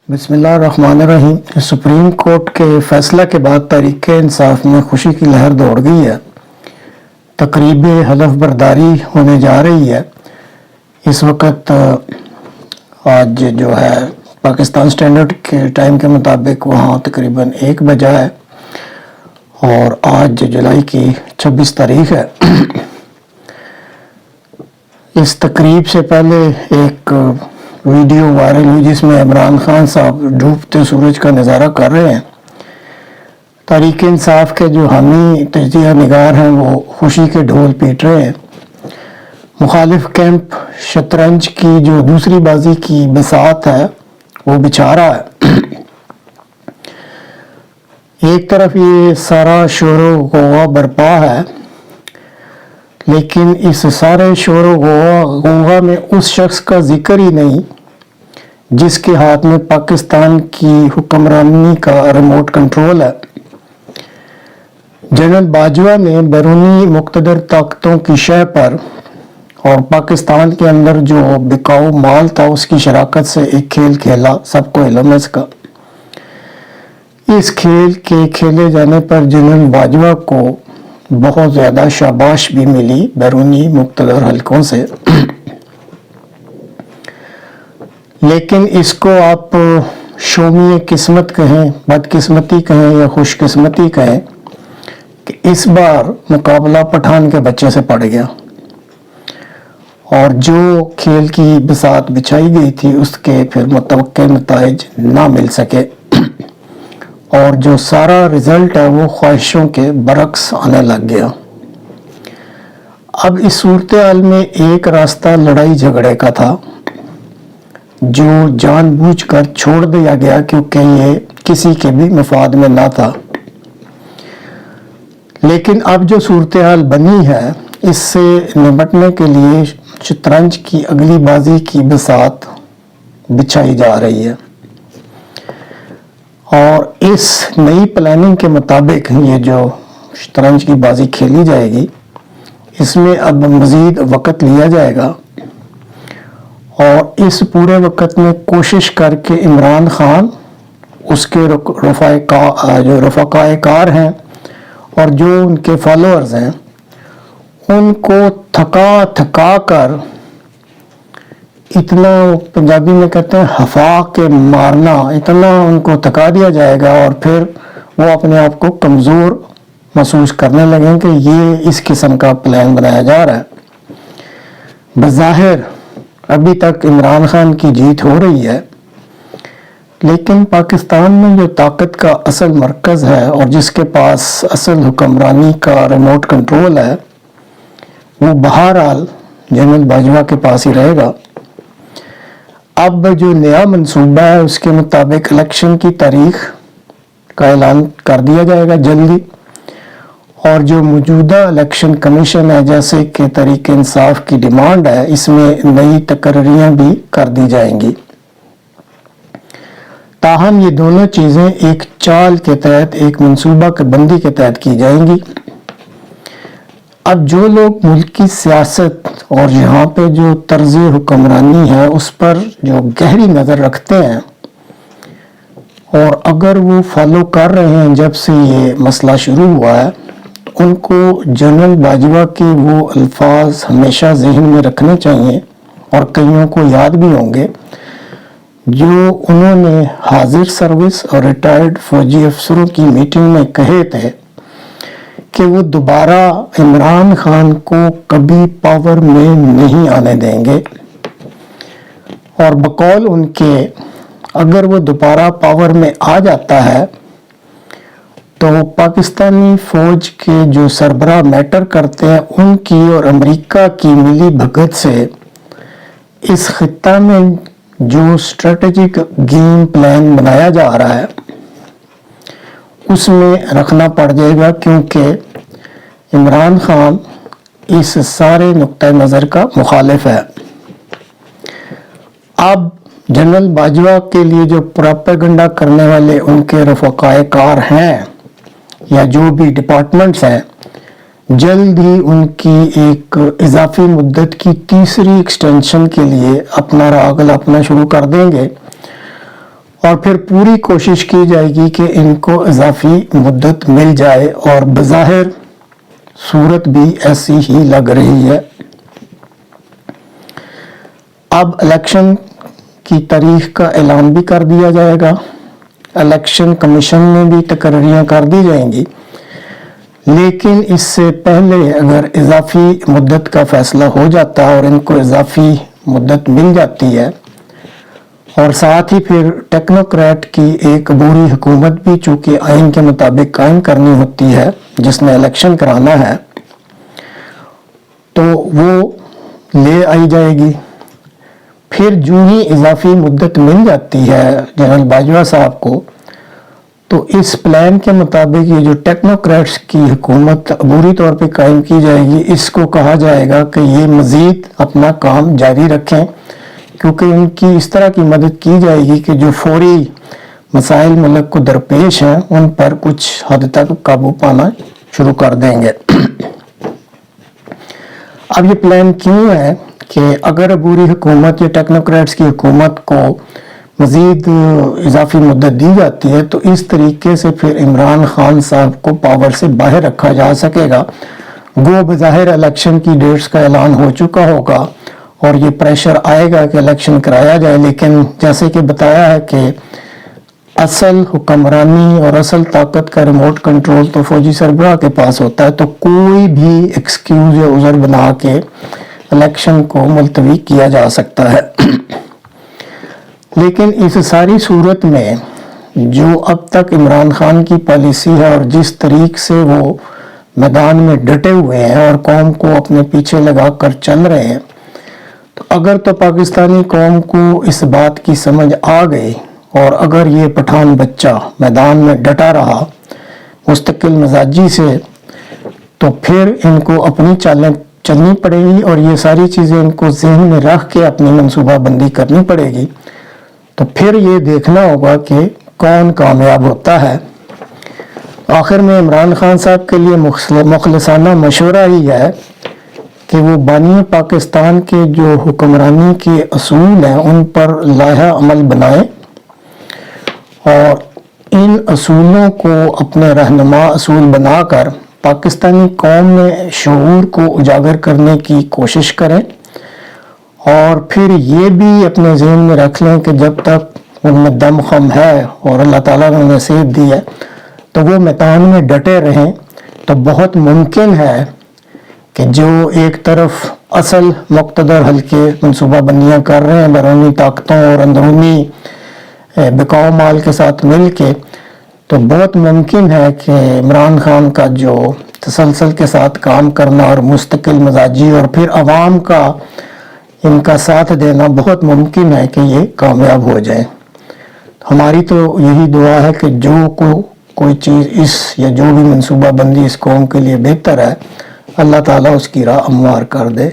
بسم اللہ الرحمن الرحیم۔ سپریم کورٹ کے فیصلہ کے بعد تحریک انصاف میں خوشی کی لہر دوڑ گئی ہے۔ تقریب حلف برداری ہونے جا رہی ہے۔ اس وقت آج جو ہے پاکستان سٹینڈرڈ کے ٹائم کے مطابق وہاں تقریباً 1 بجا ہے اور آج جولائی کی 26 تاریخ ہے۔ اس تقریب سے پہلے ایک ویڈیو وائرل ہوئی جس میں عمران خان صاحب ڈوبتے سورج کا نظارہ کر رہے ہیں۔ تحریک انصاف کے جو حامی تجزیہ نگار ہیں وہ خوشی کے ڈھول پیٹ رہے ہیں۔ مخالف کیمپ شطرنج کی جو دوسری بازی کی بساط ہے وہ بچھا رہا ہے۔ ایک طرف یہ سارا شور و غوغا برپا ہے، لیکن اس سارے شور و غوغا میں اس شخص کا ذکر ہی نہیں جس کے ہاتھ میں پاکستان کی حکمرانی کا ریموٹ کنٹرول ہے۔ جنرل باجوہ نے بیرونی مقتدر طاقتوں کی شہ پر اور پاکستان کے اندر جو بکاؤ مال تھا اس کی شراکت سے ایک کھیل کھیلا، سب کو علم ہے اس کا۔ اس کھیل کے کھیلے جانے پر جنرل باجوہ کو بہت زیادہ شاباش بھی ملی بیرونی مقتدر حلقوں سے، لیکن اس کو آپ شومی قسمت کہیں، بدقسمتی کہیں یا خوش قسمتی کہیں کہ اس بار مقابلہ پٹھان کے بچے سے پڑ گیا اور جو کھیل کی بساط بچھائی گئی تھی اس کے پھر متوقع نتائج نہ مل سکے اور جو سارا رزلٹ ہے وہ خواہشوں کے برعکس آنے لگ گیا۔ اب اس صورتحال میں ایک راستہ لڑائی جھگڑے کا تھا جو جان بوجھ کر چھوڑ دیا گیا کیونکہ یہ کسی کے بھی مفاد میں نہ تھا، لیکن اب جو صورتحال بنی ہے اس سے نمٹنے کے لیے شطرنج کی اگلی بازی کی بساط بچھائی جا رہی ہے اور اس نئی پلاننگ کے مطابق یہ جو شطرنج کی بازی کھیلی جائے گی اس میں اب مزید وقت لیا جائے گا اور اس پورے وقت میں کوشش کر کے عمران خان، اس کے جو رفقائے کار ہیں اور جو ان کے فالوورز ہیں ان کو تھکا کر اتنا، پنجابی میں کہتے ہیں ہفا کے مارنا، اتنا ان کو تھکا دیا جائے گا اور پھر وہ اپنے آپ کو کمزور محسوس کرنے لگیں کہ یہ اس قسم کا پلان بنایا جا رہا ہے۔ بظاہر ابھی تک عمران خان کی جیت ہو رہی ہے، لیکن پاکستان میں جو طاقت کا اصل مرکز ہے اور جس کے پاس اصل حکمرانی کا ریموٹ کنٹرول ہے وہ بہرحال جنرل باجوہ کے پاس ہی رہے گا۔ اب جو نیا منصوبہ ہے اس کے مطابق الیکشن کی تاریخ کا اعلان کر دیا جائے گا جلدی، اور جو موجودہ الیکشن کمیشن ہے جیسے کہ تحریک انصاف کی ڈیمانڈ ہے اس میں نئی تقرریاں بھی کر دی جائیں گی۔ تاہم یہ دونوں چیزیں ایک چال کے تحت، ایک منصوبہ کی بندی کے تحت کی جائیں گی۔ اب جو لوگ ملک کی سیاست اور یہاں پہ جو طرز حکمرانی ہے اس پر جو گہری نظر رکھتے ہیں اور اگر وہ فالو کر رہے ہیں جب سے یہ مسئلہ شروع ہوا ہے، ان کو جنرل باجوہ کے وہ الفاظ ہمیشہ ذہن میں رکھنے چاہیے اور کئیوں کو یاد بھی ہوں گے جو انہوں نے حاضر سروس اور ریٹائرڈ فوجی افسروں کی میٹنگ میں کہے تھے کہ وہ دوبارہ عمران خان کو کبھی پاور میں نہیں آنے دیں گے، اور بقول ان کے اگر وہ دوبارہ پاور میں آ جاتا ہے تو پاکستانی فوج کے جو سربراہ میٹر کرتے ہیں ان کی اور امریکہ کی ملی بھگت سے اس خطہ میں جو اسٹریٹجک گیم پلان بنایا جا رہا ہے اس میں رکھنا پڑ جائے گا، کیونکہ عمران خان اس سارے نقطہ نظر کا مخالف ہے۔ اب جنرل باجوہ کے لیے جو پروپیگنڈا کرنے والے ان کے رفقائے کار ہیں یا جو بھی ڈپارٹمنٹس ہیں جلد ہی ان کی ایک اضافی مدت کی تیسری ایکسٹینشن کے لیے اپنا راگ اپنا شروع کر دیں گے اور پھر پوری کوشش کی جائے گی کہ ان کو اضافی مدت مل جائے، اور بظاہر صورت بھی ایسی ہی لگ رہی ہے۔ اب الیکشن کی تاریخ کا اعلان بھی کر دیا جائے گا، الیکشن کمیشن میں بھی تقرریاں کر دی جائیں گی، لیکن اس سے پہلے اگر اضافی مدت کا فیصلہ ہو جاتا ہے اور ان کو اضافی مدت مل جاتی ہے، اور ساتھ ہی پھر ٹیکنوکریٹ کی ایک عبوری حکومت بھی چونکہ آئین کے مطابق قائم کرنی ہوتی ہے جس نے الیکشن کرانا ہے، تو وہ لے آئی جائے گی۔ پھر جو ہی اضافی مدت مل جاتی ہے جنرل باجوہ صاحب کو، تو اس پلان کے مطابق یہ جو ٹیکنوکریٹس کی حکومت عبوری طور پہ قائم کی جائے گی، اس کو کہا جائے گا کہ یہ مزید اپنا کام جاری رکھیں، کیونکہ ان کی اس طرح کی مدد کی جائے گی کہ جو فوری مسائل ملک کو درپیش ہیں ان پر کچھ حد تک قابو پانا شروع کر دیں گے۔ اب یہ پلان کیوں ہے کہ اگر عبوری حکومت یا ٹیکنوکریٹس کی حکومت کو مزید اضافی مدت دی جاتی ہے تو اس طریقے سے پھر عمران خان صاحب کو پاور سے باہر رکھا جا سکے گا۔ گو بظاہر الیکشن کی ڈیٹس کا اعلان ہو چکا ہوگا اور یہ پریشر آئے گا کہ الیکشن کرایا جائے، لیکن جیسے کہ بتایا ہے کہ اصل حکمرانی اور اصل طاقت کا ریموٹ کنٹرول تو فوجی سربراہ کے پاس ہوتا ہے، تو کوئی بھی ایکسکیوز یا عذر بنا کے الیکشن کو ملتوی کیا جا سکتا ہے۔ لیکن اس ساری صورت میں جو اب تک عمران خان کی پالیسی ہے اور جس طریق سے وہ میدان میں ڈٹے ہوئے ہیں اور قوم کو اپنے پیچھے لگا کر چل رہے ہیں، تو اگر تو پاکستانی قوم کو اس بات کی سمجھ آ گئی اور اگر یہ پٹھان بچہ میدان میں ڈٹا رہا مستقل مزاجی سے، تو پھر ان کو اپنی چالیں چلنی پڑے گی اور یہ ساری چیزیں ان کو ذہن میں رکھ کے اپنی منصوبہ بندی کرنی پڑے گی۔ تو پھر یہ دیکھنا ہوگا کہ کون کامیاب ہوتا ہے۔ آخر میں عمران خان صاحب کے لیے مخلصانہ مشورہ ہی ہے کہ وہ بانی پاکستان کے جو حکمرانی کے اصول ہیں ان پر لائحہ عمل بنائیں اور ان اصولوں کو اپنے رہنما اصول بنا کر پاکستانی قوم میں شعور کو اجاگر کرنے کی کوشش کریں، اور پھر یہ بھی اپنے ذہن میں رکھ لیں کہ جب تک ان میں دم خم ہے اور اللہ تعالیٰ نے انہیں صحت دی ہے تو وہ میدان میں ڈٹے رہیں۔ تو بہت ممکن ہے کہ جو ایک طرف اصل مقتدر حلقے منصوبہ بندیاں کر رہے ہیں بیرونی طاقتوں اور اندرونی بکاؤ مال کے ساتھ مل کے، تو بہت ممکن ہے کہ عمران خان کا جو تسلسل کے ساتھ کام کرنا اور مستقل مزاجی اور پھر عوام کا ان کا ساتھ دینا بہت ممکن ہے کہ یہ کامیاب ہو جائے۔ ہماری تو یہی دعا ہے کہ جو کوئی چیز اس یا جو بھی منصوبہ بندی اس قوم کے لیے بہتر ہے، اللہ تعالیٰ اس کی راہ ہموار کر دے۔